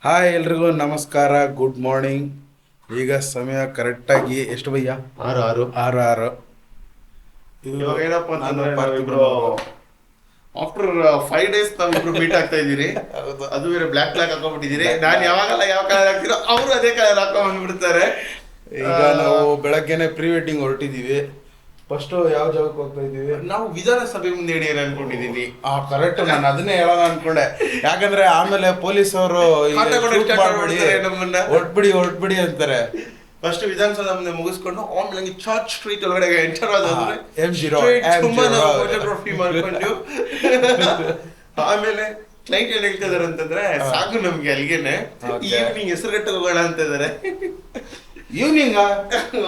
Hi ಎಲ್ರಿಗೂ ನಮಸ್ಕಾರ, good morning. ಈಗ ಸಮಯ ಕರೆಕ್ಟಾಗಿ ಎಷ್ಟು ಭಯ್ಯ? 6 ಇವಾಗ ಏನಪ್ಪ ಅಂತಂದ್ರೆ ನಾವಿಬ್ರು ಆಫ್ಟರ್ 5 days ನಾವಿಬ್ರು ಮೀಟ್ ಆಗ್ತಾ ಇದೀರಿ. ಅದು ಬೇರೆ ಬ್ಲ್ಯಾಕ್ ಹಾಕೊಂಡ್ಬಿಟ್ಟಿದ್ದೀರಿ. ನಾನು ಯಾವಾಗಲ್ಲ ಯಾವ ಕಲರ್ ಹಾಕ್ತಿರೋ ಅವರು ಅದೇ ಕಲರ್ ಹಾಕೊಂಡ್ ಬಂದ್ಬಿಡ್ತಾರೆ. ಈಗ ನಾವು ಬೆಳಗ್ಗೆನೆ ಪ್ರೀ ವೆಡ್ಡಿಂಗ್ ಹೊರಟಿದೀವಿ. ಫಸ್ಟ್ ಯಾವ ಜಾಗಕ್ಕೆ ಹೋಗ್ತಾ ಇದೀವಿ? ನಾವು ವಿಧಾನಸಭೆ ಮುಂದೆ ಹಿಡಿಯೋಣ ಅನ್ಕೊಂಡಿದೀನಿ. ಕರೆಕ್ಟ್, ನಾನು ಅದನ್ನೇ ಹೇಳೋಣ ಅನ್ಕೊಂಡೆ. ಯಾಕಂದ್ರೆ ಆಮೇಲೆ ಪೊಲೀಸ್ ಅವರು ನಮ್ಮನ್ನ ಹೊರಟ್ಬಿಡಿ ಅಂತಾರೆ. ಫಸ್ಟ್ ವಿಧಾನಸೌಧ ಮುಂದೆ ಮುಗಿಸ್ಕೊಂಡು ಆಮೇಲೆ ಚರ್ಚ್ ಸ್ಟ್ರೀಟ್ ಒಳಗಡೆ ಎಂಟರ್ ಆದ್ರೆ ಫೋಟೋಗ್ರಫಿ ಮಾಡ್ಕೊಂಡು ಆಮೇಲೆ ಕ್ಲೈಂಟ್ ಏನ್ ಹೇಳ್ತಿದಾರೆ ಅಂತಂದ್ರೆ ಸಾಕು ನಮ್ಗೆ ಅಲ್ಲಿಗೆನೆ ಈವ್ನಿಂಗ್ ಹೆಸರುಗಟ್ಟ ಹೋಗೋಣ ಅಂತ ಇದಾರೆ. ಈವ್ನಿಂಗ್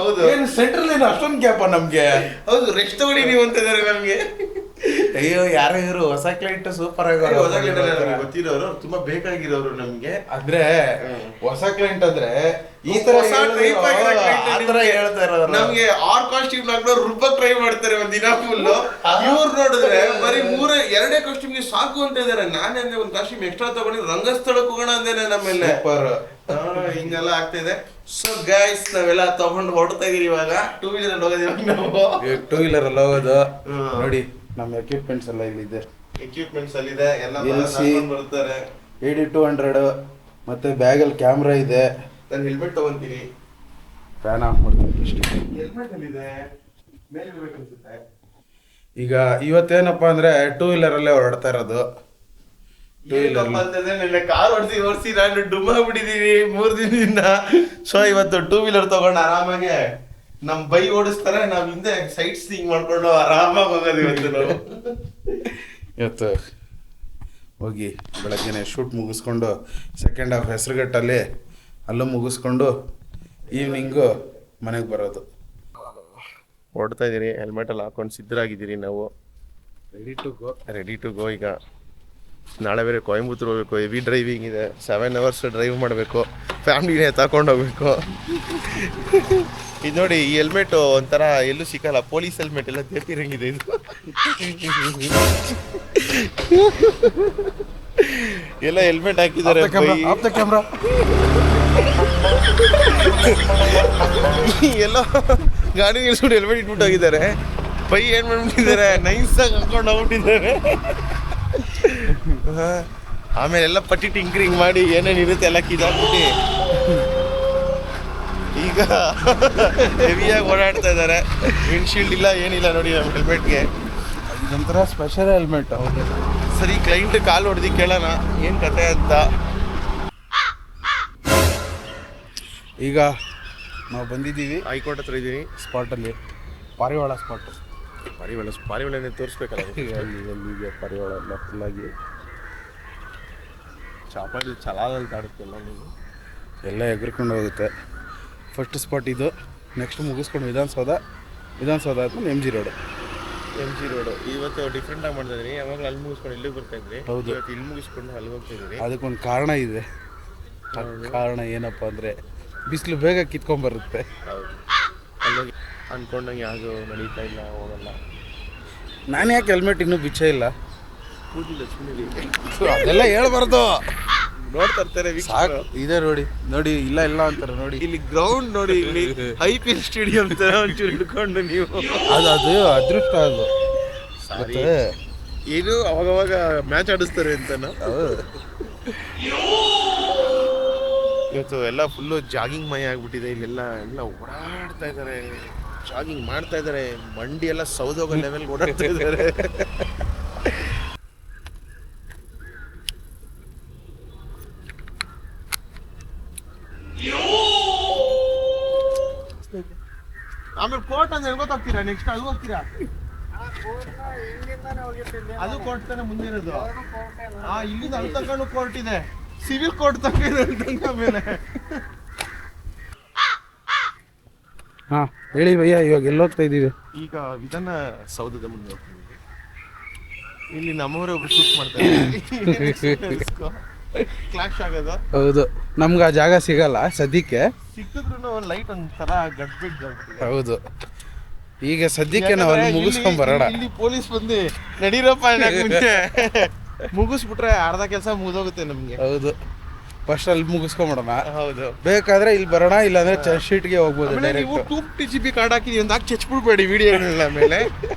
ಹೌದು, ಸೆಂಟ್ರಲ್ ಏನು ಅಷ್ಟೊಂದು ಗ್ಯಾಪ ನಮ್ಗೆ? ಹೌದು, ರೆಸ್ಟ್ ತಗೊಳ್ಳಿ ನೀವು ಅಂತ ಇದಾರೆ ನಮ್ಗೆ. ಅಯ್ಯೋ, ಯಾರೋ ಇವರು ಹೊಸ ಕ್ಲೈಂಟ್ ಸೂಪರ್ ಆಗಿ ಗೊತ್ತಿರೋರು, ತುಂಬಾ ಬೇಕಾಗಿರೋರು ನಮ್ಗೆ. ಅಂದ್ರೆ ಹೊಸ ಕ್ಲೈಂಟ್ ಅಂದ್ರೆ ಈ ತರ ಹೇಳ್ತಾ ಇರೋರು. ನಮ್ಗೆ 6 ಕಾಸ್ಟ್ಯೂಮ್ ಹಾಕೊಂಡು ರುಬ್ಬಕ್ ಟ್ರೈ ಮಾಡ್ತಾರೆ ಒಂದ್ ದಿನ ಫುಲ್. ಇವ್ರು ನೋಡಿದ್ರೆ ಬರೀ 2 ಕಾಸ್ಟ್ಯೂಮ್ಗೆ ಸಾಕು ಅಂತ ಇದಾರೆ. ನಾನೇ ಅಂದ್ರೆ ಒಂದ್ ಕಾಸ್ಟ್ಯೂಮ್ ಎಕ್ಸ್ಟ್ರಾ ತಗೊಂಡು ರಂಗಸ್ಥಳಕ್ಕೆ ಹೋಗೋಣ ಅಂದೇನೆ ನಮ್ಮೆಲ್ಲ. ಹಿಂಗೆಲ್ಲ ಆಗ್ತಾ ಇದೆ. ಸೊ ಗೈಸ್, ನಾವೆಲ್ಲ ತಗೊಂಡು ಹೊರಡ್ತಾ ಇದೀವಿ ಇವಾಗ. 2 wheeler ಅಲ್ಲಿ ಹೋಗೋದಿವಾಗ ನಾವು 2 wheeler ಅಲ್ಲಿ ಹೋಗೋದು. ನೋಡಿ, ನಮ್ಮ ಎಕ್ವಿಪ್ಮೆಂಟ್ಸ್ ಎಲ್ಲ ಇಲ್ಲಿದೆ. ಎಕ್ವಿಪ್ಮೆಂಟ್ಸ್ ಅಲ್ಲಿ ಇದೆ, ಎಲ್ಲ ಬರ್ತಾರೆ. AD200 ಮತ್ತೆ ಬ್ಯಾಗಲ್ಲಿ ಕ್ಯಾಮ್ರಾ ಇದೆ. ನಾನು ಹೆಲ್ಮೆಟ್ ತಗೊಂತೀನಿ, ಫ್ಯಾನ್ ಆಫ್ ಮಾಡ್ತೀನಿ ಇಷ್ಟೇ. ಹೆಲ್ಮೆಟ್ ಅಲ್ಲಿ ಇದೆ, ಮೇಲೆ ಇರ್ಬೇಕು ಅನ್ಸುತ್ತೆ. ಈಗ ಇವತ್ತೇನಪ್ಪ ಅಂದ್ರೆ 2 wheeler ಅಲ್ಲೇ ಹೊರಡ್ತಾ ಇರೋದು. 2 wheeler ನಿನ್ನೆ ಕಾರ್ ಓಡಿಸಿ ನಾನು ಡುಮ್ಮ ಬಿಟ್ಟಿದೀವಿ 3 ದಿನದಿಂದ. ಸೊ ಇವತ್ತು 2 wheeler ತಗೊಂಡು ಆರಾಮಾಗಿ ನಮ್ ಬೈ ಓಡಿಸ್ತಾರೆ, ನಾವ್ ಹಿಂದೆ ಸೈಟ್ ಸೀಯಿಂಗ್ ಮಾಡ್ಕೊಂಡು ಆರಾಮಾಗಿ ಹೋಗೋದು ಇವತ್ತು ನಾವು. ಇವತ್ತು ಹೋಗಿ ಬೆಳಗ್ಗೆನೆ ಶೂಟ್ ಮುಗಿಸ್ಕೊಂಡು ಸೆಕೆಂಡ್ ಹಾಫ್ ಹೆಸರುಘಟ್ಟಲ್ಲಿ ಅಲ್ಲೂ ಮುಗಿಸ್ಕೊಂಡು ಈವ್ನಿಂಗು ಮನೆಗೆ ಬರೋದು. ಹೊರಡ್ತಾ ಇದೀರಿ, ಹೆಲ್ಮೆಟ್ ಎಲ್ಲ ಹಾಕೊಂಡು ಸಿದ್ಧರಾಗಿದ್ದೀರಿ ನಾವು. Ready to go. ಈಗ ನಾಳೆ ಬೇರೆ ಕೊಯಂಬತ್ತೂರು ಹೋಗ್ಬೇಕು, ಹೆವಿ ಡ್ರೈವಿಂಗ್ ಇದೆ. 7 hours ಡ್ರೈವ್ ಮಾಡಬೇಕು, ಫ್ಯಾಮಿಲಿನೇ ತಗೊಂಡು ಹೋಗ್ಬೇಕು. ಇದು ನೋಡಿ, ಈ ಹೆಲ್ಮೆಟ್ ಒಂಥರ ಎಲ್ಲೂ ಸಿಕ್ಕಲ್ಲ, ಪೊಲೀಸ್ ಹೆಲ್ಮೆಟ್ ಎಲ್ಲ ದೇತಿರಂಗಿದೆ ಇದು. ಎಲ್ಲ ಹೆಲ್ಮೆಟ್ ಹಾಕಿದ್ದಾರೆ. ಎಲ್ಲ ಗಾಡಿ ನಿಲ್ಸ್ಬಿಟ್ಟು ಹೆಲ್ಮೆಟ್ ಇಟ್ಬಿಟ್ಟು ಹೋಗಿದ್ದಾರೆ. ಬೈ ಏನ್ ಮಾಡ್ಬಿಟ್ಟಿದ್ದಾರೆ, ನೈಸಾಗಿ ಹಾಕೊಂಡು ಹೋಗ್ಬಿಟ್ಟಿದ್ದಾರೆ. ಆಮೇಲೆ ಎಲ್ಲ ಪಟ್ಟಿ ಟಿಂಕರಿಂಗ್ ಮಾಡಿ ಏನೇನಿರುತ್ತೆ ಎಲ್ಲ ಕಿದಾಕ್ಬಿಟ್ಟು ಈಗ ಹೆವಿಯಾಗಿ ಓಡಾಡ್ತಾ ಇದ್ದಾರೆ. ವಿಂಡ್ಶೀಲ್ಡ್ ಇಲ್ಲ, ಏನಿಲ್ಲ ನೋಡಿ ನಮ್ಮ ಹೆಲ್ಮೆಟ್ಗೆ. ಇದೊಂಥರ ಸ್ಪೆಷಲ್ ಹೆಲ್ಮೆಟ್. ಸರಿ, ಕ್ಲೈಂಟ್ ಕಾಲ್ ಹೊಡೆದು ಕೇಳೋಣ ಏನು ಕತೆ ಅಂತ. ಈಗ ನಾವು ಬಂದಿದ್ದೀವಿ ಹೈಕೋರ್ಟ್ ಹತ್ರ ಇದ್ದೀವಿ. ಸ್ಪಾಟಲ್ಲಿ ಪಾರಿವಾಳ ಸ್ಪಾಟ್. ಪಾರಿವಾಳನೇ ತೋರಿಸ್ಬೇಕಲ್ಲ. ಅಲ್ಲಿಗೆ ಪಾರಿವಾಳ ಎಲ್ಲ ಫುಲ್ಲಾಗಿ ಚಾಪಾಡಿ ಛಲಾದಲ್ಲಿ ತಾಡುತ್ತೆಲ್ಲ, ನೀವು ಎಲ್ಲ ಎಗರ್ಕೊಂಡು ಹೋಗುತ್ತೆ. ಫಸ್ಟ್ ಸ್ಪಾಟ್ ಇದು. ನೆಕ್ಸ್ಟ್ ಮುಗಿಸ್ಕೊಂಡು ವಿಧಾನಸೌಧ ಆದ್ಮೇಲೆ MG ರೋಡ್. ಇವತ್ತು ಡಿಫ್ರೆಂಟ್ ಆಗಿ ಮಾಡ್ತಾ ಇದ್ರಿ. ಯಾವಾಗ ಅಲ್ಲಿ ಮುಗಿಸ್ಕೊಂಡು ಇಲ್ಲಿಗೆ ಬರ್ತಾ ಇದ್ರಿ. ಹೌದು, ಇವತ್ತು ಇಲ್ಲಿ ಮುಗಿಸ್ಕೊಂಡು ಅಲ್ಲಿ ಹೋಗ್ತಾ ಇದ್ರಿ. ಅದಕ್ಕೊಂದು ಕಾರಣ ಇದೆ. ಕಾರಣ ಏನಪ್ಪ ಅಂದರೆ ಬಿಸಿಲು ಬೇಗ ಕಿತ್ಕೊಂಡ್ಬರುತ್ತೆ. ಹೌದು, ಅಲ್ಲೋಗಿ ಅಂದ್ಕೊಂಡಂಗೆ ಯಾವುದು ನಡೀತಾ ಇಲ್ಲ, ಹೋಗಲ್ಲ. ನಾನು ಯಾಕೆ ಹೆಲ್ಮೆಟ್ ಇನ್ನೂ ಬಿಚ್ಚ ಇಲ್ಲ? ಕೂದಿಲ್ಲ ಸುಮ್ಮನೆ, ಅದೆಲ್ಲ ಹೇಳ್ಬಾರ್ದು. ನೋಡ್ತಾ ಇರ್ತಾರೆ. ಇದೆ ನೋಡಿ ಇಲ್ಲ ಅಂತಾರೆ. ನೋಡಿ ಇಲ್ಲಿ ಗ್ರೌಂಡ್ ನೋಡಿ, ಇಲ್ಲಿ IPL ಸ್ಟೇಡಿಯಂ ತರ ಒಂಚೂರು ಹಿಡ್ಕೊಂಡು ನೀವು ಅದು ಅದೃಷ್ಟ. ಅದು ಮತ್ತೆ ಏನು ಅವಾಗವಾಗ ಮ್ಯಾಚ್ ಆಡಿಸ್ತಾರೆ ಅಂತನಾ? ಇವತ್ತು ಎಲ್ಲ ಫುಲ್ಲು ಜಾಗಿಂಗ್ ಮಯ ಆಗ್ಬಿಟ್ಟಿದೆ. ಇಲ್ಲೆಲ್ಲ ಓಡಾಡ್ತಾ ಇದ್ದಾರೆ, ಜಾಗಿಂಗ್ ಮಾಡ್ತಾ ಇದ್ದಾರೆ. ಮಂಡಿ ಎಲ್ಲ ಸೌದೋಗೋ ಲೆವೆಲ್ ಓಡಾಡ್ತಾ ಇದ್ದಾರೆ. ಆಮೇಲೆ ಕೋರ್ಟ್ ಅಂತ ಹೇಳ್ಕೊತಾಗ್ತೀರಾ? ನೆಕ್ಸ್ಟ್ ಅಲ್ಲಿ ಹೋಗ್ತೀರಾ? ಅದು ಕೋರ್ಟ್ ತಾನೆ ಮುಂದೆ ಇರೋದು. ಇಲ್ಲಿಂದ ಅಲ್ಲಿ ತಗೊಂಡು ಕೋರ್ಟ್ ಇದೆ, ಸಿವಿಲ್ ಕೋರ್ಟ್ ತಗೊಂಡು ಮೇಲೆ. ಹಾಂ ಹೇಳಿ ಭಯ್ಯ, ಇವಾಗ ಎಲ್ಲೋಗ್ತಾ ಇದ್ದೀವಿ? ಈಗ ವಿಧಾನಸೌಧದ ಮುಂದೆ ಹೋಗ್ತೀವಿ. ಇಲ್ಲಿ ನಮ್ಮವರೇ ಒಬ್ರು ಶೂಟ್ ಮಾಡ್ತಾರೆ. ಕ್ಲಾಶ್ ಆಗೋದು. ಹೌದು, ನಮ್ಗೆ ಆ ಜಾಗ ಸಿಗಲ್ಲ ಸದ್ಯಕ್ಕೆ. ಸಿಕ್ಕಿದ್ರು ಲೈಟ್ ಒಂಥರ ಗಡ್ಬಿಟ್ಟು. ಹೌದು, ಈಗ ಸದ್ಯಕ್ಕೆ ನಾವು ಅಲ್ಲಿ ಮುಗಿಸ್ಕೊಂಡ್ ಬರೋಣ. ಇಲ್ಲಿ ಪೊಲೀಸ್ ಬಂದು ನಡೀರಪ್ಪ ಮುಂಚೆ ಮುಗಿಸ್ಬಿಟ್ರೆ ಅರ್ಧ ಕೆಲಸ ಮುಗಿದೋಗುತ್ತೆ ನಮ್ಗೆ. ಹೌದು, ಫಸ್ಟ್ ಅಲ್ಲಿ ಮುಗಿಸ್ಕೊಂಬಿಡೋಣ. ಹೌದು. ಬೇಕಾದ್ರೆ ಇಲ್ಲಿ ಬರೋಣ, ಇಲ್ಲಾಂದ್ರೆ ಚರ್ಚ್ ಶೀಟ್ಗೆ ಹೋಗ್ಬೋದು ಡೈರೆಕ್ಟ್. ನೀವು 250 GB ಕಾರ್ಡ್ ಹಾಕಿದೀವಿ ಅಂತ ಚಚ್ಬಿಡ್ಬೇಡಿ ವಿಡಿಯೋಗಳನ್ನ ಮೇಲೆ.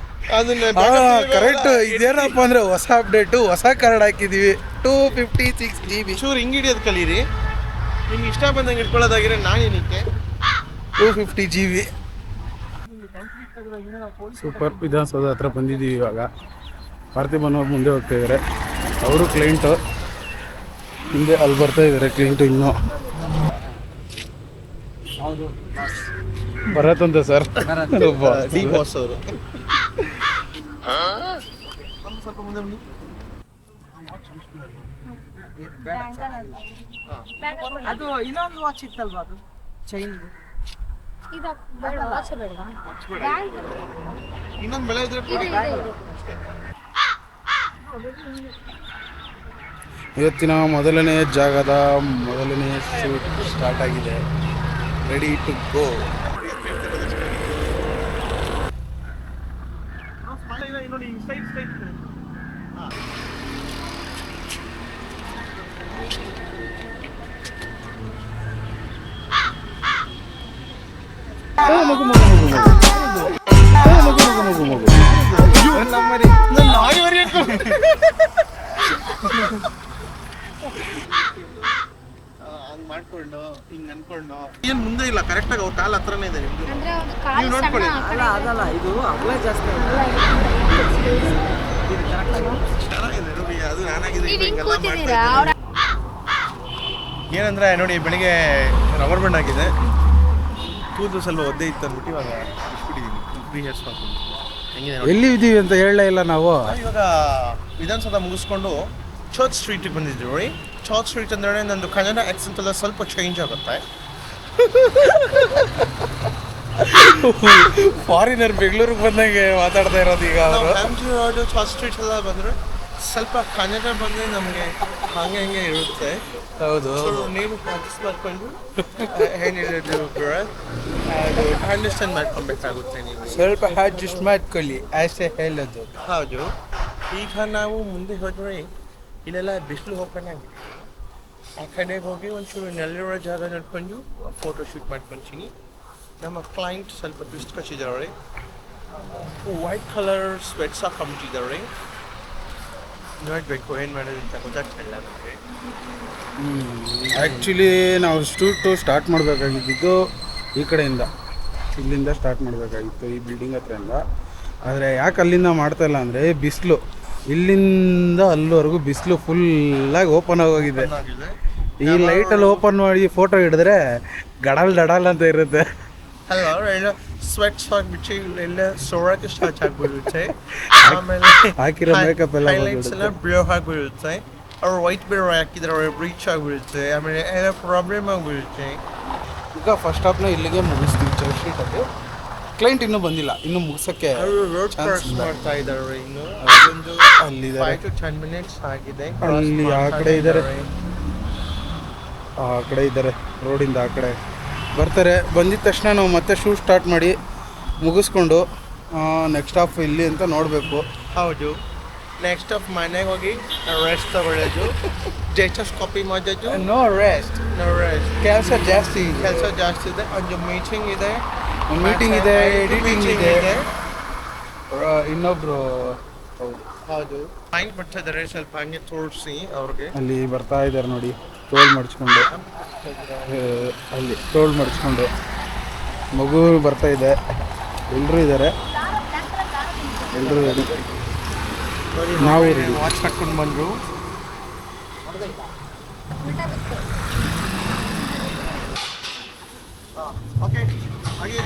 ಅದನ್ನ ಕರೆಕ್ಟ್. ಇದೇನಪ್ಪ ಅಂದ್ರೆ ಹೊಸ ಅಪ್ಡೇಟು, ಹೊಸ ಕಾರ್ಡ್ ಹಾಕಿದೀವಿ 256 GB. ಚೂರು ಹಿಂಗೆ ಹಿಡಿಯೋದು ಕಲೀರಿ. ನಿಮ್ಗೆ ಇಷ್ಟ ಬಂದಂಗೆ ಇಟ್ಕೊಳ್ಳೋದಾಗಿದ್ರೆ ನಾನೇನಕ್ಕೆ 250 GB. ಸೂಪರ್. ವಿಧಾನಸೌಧ ಹತ್ರ ಬಂದಿದ್ದೀವಿ ಇವಾಗ. ಪಾರ್ಥಿಬನ್ ಅವ್ರು ಮುಂದೆ ಹೋಗ್ತಾ ಇದ್ದಾರೆ, ಅವರು ಕ್ಲೈಂಟು ಹಿಂದೆ ಅಲ್ಲಿ ಬರ್ತಾ ಇದ್ದಾರೆ ಕ್ಲೈಂಟು. ಇನ್ನೂ ಬರತ್ತಂತ ಸರ್ ಡಿ ಬಾಸ್ ಅವರು. ಅದು ಇನ್ನೊಂದು ವಾಚ್ ಇತ್ತಲ್ವಾ, ಅದು ಚೈನ್. ಇನ್ನೊಂದು ಬೆಳೆ ಇದ್ರೆ ಇವತ್ತಿನ ಮೊದಲನೇ ಜಾಗದ ಮೊದಲನೇ ಶೂಟ್ ಸ್ಟಾರ್ಟ್ ಆಗಿದೆ. Ready to go. ಮಗು ಮಗು ಮಗು ಮಗು ಮಗು ಮಗು ಮಗು ಹಂಗ್ ಮಾಡ್ಕೊಂಡು ಹಿಂಗ್ ಅನ್ಕೊಂಡು ಏನ್ ಮುಂದೆ ಇಲ್ಲ. ಕರೆಕ್ಟ್ ಆಗಿ ಅವ್ರ ಕಾಲ್ ಹತ್ರನೇ ಇದೆ ನಿಮ್ದು. ನೀವು ನೋಡ್ಕೊಳ್ಳಿ. ಅಲ್ಲ ಅದಲ್ಲ, ಇದು ಅವಲೇ ಜಾಸ್ತಿ ಚೆನ್ನಾಗಿದೆ ನೋಡಿ. ಅದು ನಾನಾಗಿದೆ ಹಿಂಗೆಲ್ಲ ಮಾಡ್ತಾ. ಏನಂದ್ರೆ ನೋಡಿ, ಬೆಳಿಗ್ಗೆ ರಬ್ಬರ್ ಬ್ಯಾಂಡ್ ಆಗಿದೆ, ಕೂದಲು ಸ್ವಲ್ಪ ಒದ್ದೆ ಇತ್ತು ಅಂದ್ಬಿಟ್ಟು ಇವಾಗ ಇಟ್ಬಿಟ್ಟಿದ್ದೀನಿ. 3 ಇಯರ್ಸ್ ಮಾಡ್ಕೊಂಡು ಹೆಂಗಿದೆ ನೋಡಿ. ಎಲ್ಲಿ ಇದ್ದೀವಿ ಅಂತ ಹೇಳಲೇ ಇಲ್ಲ ನಾವು. ಇವಾಗ ವಿಧಾನಸೌಧ ಮುಗಿಸ್ಕೊಂಡು ಚರ್ಚ್ ಸ್ಟ್ರೀಟಿಗೆ ಬಂದಿದ್ವಿ ನೋಡಿ. ಚರ್ಚ್ ಸ್ಟ್ರೀಟ್ ಅಂದ್ರೆ ನಂದು ಕನ್ನಡ ಆಕ್ಸೆಂಟ್ ಎಲ್ಲ ಸ್ವಲ್ಪ ಚೇಂಜ್ ಆಗುತ್ತೆ. ಫಾರಿನರ್ ಬೆಂಗಳೂರಿಗೆ ಬಂದಂಗೆ ಮಾತಾಡ್ತಾ ಇರೋದು ಈಗ ಅವರು. ರೋಡ್ ಚರ್ಚ್ ಸ್ಟ್ರೀಟ್ ಎಲ್ಲ ಬಂದರೆ ಸ್ವಲ್ಪ ಕನ್ನಡ ಬಂದರೆ ನಮಗೆ ಹಂಗೆ ಹಂಗೆ ಇರುತ್ತೆ. ಹೌದು. ನೀವು ಪ್ರಾಕ್ಟೀಸ್ ಮಾಡ್ಕೊಂಡು ಏನಿರೋದು ಅದು ಅಂಡರ್ಸ್ಟ್ಯಾಂಡ್ ಮಾಡ್ಕೊಬೇಕಾಗುತ್ತೆ. ನೀವು ಸ್ವಲ್ಪ ಅಡ್ಜಸ್ಟ್ ಮಾಡ್ಕೊಳ್ಳಿ ಅಷ್ಟೇ ಹೇಳೋದು. ಹೌದು. ಈಗ ನಾವು ಮುಂದೆ ಹೋದರೆ ಇಲ್ಲೆಲ್ಲ ಬಿಸಿಲು ಓಪನ್ ಆಗಿದೆ. ಆ ಕಡೆಗೆ ಹೋಗಿ ಒಂಚೂರು ನೆಲ್ಲಿರೋ ಜಾಗ ನೋಡ್ಕೊಂಡು ಫೋಟೋ ಶೂಟ್ ಮಾಡ್ಕೊಳ್ತೀನಿ. ನಮ್ಮ ಕ್ಲೈಂಟ್ ಸ್ವಲ್ಪ ಟ್ವಿಸ್ಟ್ ಕಚ್ಚಿದ್ದಾರೆ, ವೈಟ್ ಕಲರ್ ಸ್ವೆಟ್ಸ್ ಹಾಕೊಂಬಿಟ್ಟಿದ್ದಾರೆ. ನೋಡಬೇಕು ಏನು ಮಾಡೋದು ಅಂತ ಗೊತ್ತಾಗ್ತಿಲ್ಲ ನಮಗೆ. ಆ್ಯಕ್ಚುಲಿ ನಾವು ಸ್ಟಾರ್ಟ್ ಮಾಡಬೇಕಾಗಿದ್ದು ಈ ಕಡೆಯಿಂದ, ಇಲ್ಲಿಂದ ಸ್ಟಾರ್ಟ್ ಮಾಡಬೇಕಾಗಿತ್ತು, ಈ ಬಿಲ್ಡಿಂಗ್ ಹತ್ರದಿಂದ. ಆದರೆ ಯಾಕೆ ಅಲ್ಲಿಂದ ಮಾಡ್ತಾ ಇಲ್ಲ ಅಂದರೆ ಬಿಸಿಲು, ಇಲ್ಲಿಂದ ಅಲ್ಲಿವರೆಗೂ ಬಿಸಿಲು ಫುಲ್ಲಾಗಿ ಓಪನ್ ಆಗೋಗಿದೆ. ಈ ಲೈಟಲ್ಲಿ ಓಪನ್ ಮಾಡಿ ಫೋಟೋ ಹಿಡಿದ್ರೆ ಗಡಲ್ ಡಡಲ್ ಅಂತ ಇರುತ್ತೆ. ಅಲ್ವಾ, ಎಲ್ಲ ಸ್ವೆಟ್ಸ್ ಆಗಿಬಿಟ್ಟು ಎಲ್ಲ ಸೋರಕ್ಕೆ ಸ್ಟಾರ್ಟ್ ಆಗಿಬಿಡುತ್ತೆ. ಆಮೇಲೆ ಹಾಕಿರೋ ಮೇಕಪ್ ಎಲ್ಲ ಹೈಲೈಟ್ಸ್ ಎಲ್ಲ ಬ್ಲೋ ಆಗಿಬಿಡುತ್ತೆ. ಅವ್ರು ವೈಟ್ ಬೇರೆ ಹಾಕಿದ್ರೆ ಬ್ರೀಚ್ ಆಗಿಬಿಡುತ್ತೆ. ಆಮೇಲೆ ಎಲ್ಲ ಪ್ರಾಬ್ಲಮ್ ಆಗಿಬಿಡುತ್ತೆ. ಈಗ ಫಸ್ಟ್ ಹಾಫ್ನ ಇಲ್ಲಿಗೆ ಮುಗಿಸ್ತೀವಿ ಚರ್ಚ್ ಸ್ಟ್ರೀಟಲ್ಲಿ. ಕ್ಲೈಂಟ್ ಇನ್ನೂ ಬಂದಿಲ್ಲ, ಇನ್ನೂ ಮುಗಿಸೋಕ್ಕೆ ಅವರು ರೋಡ್ ಕ್ರಾಸ್ ಮಾಡ್ತಾ ಇದ್ದಾರೆ. ಇನ್ನು ಒಂದು ಅಲ್ಲಿದ್ದಾರೆ, 5 to 10 minutes ಆಗಿದೆ. ಅಲ್ಲಿ ಆ ಕಡೆ ಇದ್ದಾರೆ, ಆ ಕಡೆ ಇದ್ದಾರೆ, ರೋಡಿಂದ ಆ ಕಡೆ ಬರ್ತಾರೆ. ಬಂದಿದ ತಕ್ಷಣ ನಾವು ಮತ್ತೆ ಶೂಟ್ ಸ್ಟಾರ್ಟ್ ಮಾಡಿ ಮುಗಿಸ್ಕೊಂಡು ನೆಕ್ಸ್ಟ್ ಹಾಫ್ ಇಲ್ಲಿ ಅಂತ ನೋಡಬೇಕು. ಹೌದು. ನೆಕ್ಸ್ಟ್ ಆಫ್ ಮನೆಗೆ ಹೋಗಿ ರೆಸ್ಟ್ ತಗೊಳ್ಳೋದು, ಜಸ್ಟ್ ಕಾಪಿ ಮಾಡೋದು. ನೋ ರೆಸ್ಟ್, ಕೆಲಸ ಜಾಸ್ತಿ ಇದೆ. ಒಂದು ಮೀಟಿಂಗ್ ಇದೆ, ಎಡಿಟಿಂಗ್ ಇದೆ. ಇನ್ನೊಬ್ರು ಹೌದು ಕ್ಲೈಂಟ್ ಬರ್ತಾ ಇದ್ದಾರೆ. ಸ್ವಲ್ಪ ಹಂಗೆ ತೋರಿಸಿ ಅವ್ರಿಗೆ. ಅಲ್ಲಿ ಬರ್ತಾ ಇದ್ದಾರೆ ನೋಡಿ, ಟೋಲ್ ಮಾಡಿಸ್ಕೊಂಡು, ಅಲ್ಲಿ ಟೋಲ್ ಮಾಡಿಸ್ಕೊಂಡು. ಮಗು ಬರ್ತಾ ಇದೆ, ಎಲ್ಲರೂ ಇದ್ದಾರೆ, ಎಲ್ಲರೂ ರೆಡಿ. ನಾವು ರೆಡಿ. ವಾಚ್ ಕಟ್ಕೊಂಡು ಬಂದರು. ಓಕೆ ಹಾಗೆ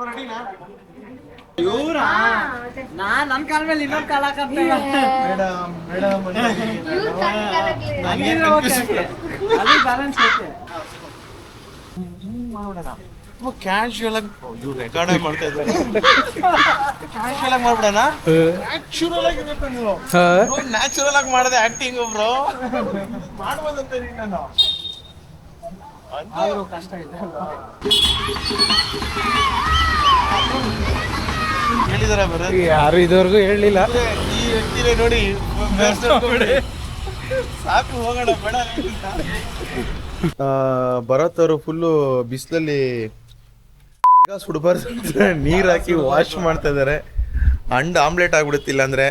ರೆಡಿನಾ? ನನ್ನ ಕಾಲ ಮೇಲೆ ಇನ್ನೊಂದು ಕಾಲ ಹಾಕಂತ ಮೇಡಮ್ ಬ್ಯಾಲೆನ್ಸ್ ಐತೆ. ಕ್ಯಾಶುಯಲ್ ಆಗಿ ರೆಕಾರ್ಡ್ ಮಾಡ್ತಾ ಇದ್ದಾರೆ. ಕ್ಯಾಶುಯಲ್ ಆಗಿ ಮಾಡ್ಬಿಡೋಣ. ನ್ಯಾಚುರಲ್ ಆಗಿರ್ಬೇಕು ನೀವು. ನ್ಯಾಚುರಲ್ ಆಗಿ ಮಾಡಿದೆ ಆಕ್ಟಿಂಗ್ ಒಬ್ರು ಮಾಡ್ಬೋದಂತ ನಾನು ಕಷ್ಟ ಇದೆ. ಹೇಳಿದಾರ ಭರತ್? ಯಾರು ಇದುವರೆಗೂ ಹೇಳಲಿಲ್ಲ. ಈ ವ್ಯಕ್ತಿನೇ ನೋಡಿ ಸಾಕು ಹೋಗೋಣ ಬೇಡ. ಭರತ್ ಅವರು ಫುಲ್ಲು ಬಿಸಿಲಲ್ಲಿ ಈಗ ಸುಡಬಾರ್ದು ನೀರು ಹಾಕಿ ವಾಶ್ ಮಾಡ್ತಾ ಇದ್ದಾರೆ. ಅಂಡ್ ಆಮ್ಲೆಟ್ ಆಗ್ಬಿಡುತ್ತಿಲ್ಲ ಅಂದರೆ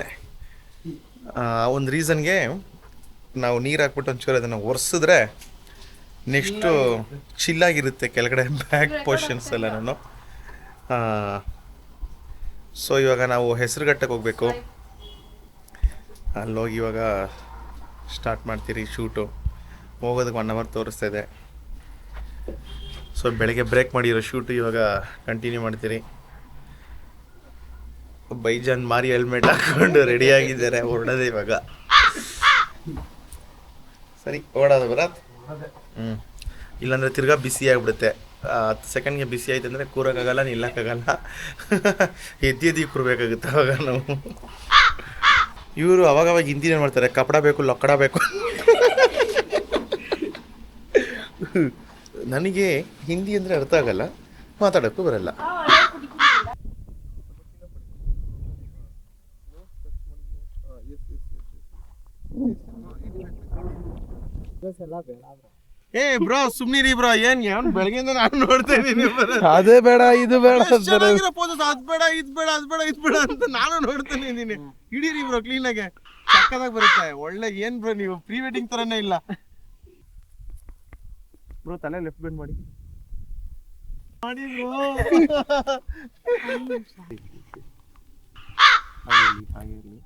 ಒಂದು ರೀಸನ್ಗೆ ನಾವು ನೀರು ಹಾಕ್ಬಿಟ್ಟು ಒಂಚೂರು ಅದನ್ನು ಒರೆಸಿದ್ರೆ ನೆಕ್ಸ್ಟು ಚಿಲ್ಲಾಗಿರುತ್ತೆ ಕೆಳಗಡೆ ಬ್ಯಾಕ್ ಪೋರ್ಷನ್ಸ್ ಎಲ್ಲ. ನಾನು ಸೊ ಇವಾಗ ನಾವು ಹೆಸರುಘಟ್ಟಕ್ಕೆ ಹೋಗಬೇಕು. ಅಲ್ಲೋಗಿ ಇವಾಗ ಸ್ಟಾರ್ಟ್ ಮಾಡ್ತೀರಿ ಶೂಟು. ಹೋಗೋದಕ್ಕೆ 1 hour ತೋರಿಸ್ತಾ ಇದೆ. ಸೊ ಬೆಳಗ್ಗೆ ಬ್ರೇಕ್ ಮಾಡಿರೋ ಶೂಟು ಇವಾಗ ಕಂಟಿನ್ಯೂ ಮಾಡ್ತೀರಿ. ಬೈಜಾನ್ ಮಾರಿ ಹೆಲ್ಮೆಟ್ ಹಾಕ್ಕೊಂಡು ರೆಡಿಯಾಗಿದ್ದಾರೆ, ಹೊರಡೋದೆ ಇವಾಗ. ಸರಿ ಓಡೋದು ಬರತ್. ಇಲ್ಲಾಂದರೆ ತಿರ್ಗಾ ಬಿಸಿ ಆಗಿಬಿಡುತ್ತೆ. 10 ಸೆಕೆಂಡ್ಗೆ ಬಿಸಿ ಆಯ್ತು ಅಂದರೆ ಕೂರೋಕ್ಕಾಗಲ್ಲ, ನಿಲ್ಲಕ್ಕಾಗಲ್ಲ. ಎದ್ದು ಕೂರ್ಬೇಕಾಗುತ್ತೆ ಅವಾಗ ನಾವು. ಇವರು ಅವಾಗವಾಗ ಹಿಂದಿನೇ ಮಾಡ್ತಾರೆ, ಕಪಡ ಬೇಕು ಲಕ್ಕಡ ಬೇಕು. ನನಗೆ ಹಿಂದಿ ಅಂದರೆ ಅರ್ಥ ಆಗಲ್ಲ, ಮಾತಾಡೋಕ್ಕೂ ಬರಲ್ಲ. ಏ ಬ್ರೋ ಸುಮ್ನಿರಿ ಬ್ರೋ, ಏನ್ ಬೆಳಗ್ಗೆಯಿಂದ ನಾನು ನೋಡ್ತಾ ಇದ್ದೀನಿ. ಅದೇ ಬೇಡ ಇದು ಬೇಡ ಅಂತಾರೆ. ಅದ್ ಬೇಡ ಇದ್ ಬೇಡ ಅದ್ ಬೇಡ ಇದ್ ಬೇಡ ಅಂತ ನಾನು ನೋಡ್ತಾನೆ ಇದ್ದೀನಿ. ಹಿಡೀರಿ ಬ್ರೋ ಕ್ಲೀನಾಗೆ, ಚಕ್ಕದಾಗಿ ಬರುತ್ತೆ. ಒಳ್ಳೆ ಏನ್ ಬ್ರೋ ನೀವು ಪ್ರೀ ವೆಡ್ಡಿಂಗ್ ತರನೇ ಇಲ್ಲ ಬ್ರೋ. ತಲೆ ಲೆಫ್ಟ್ ಬೆಂಡ್ ಮಾಡಿ ಬ್ರೋ. ಹಾಗಿರ್ಲಿ.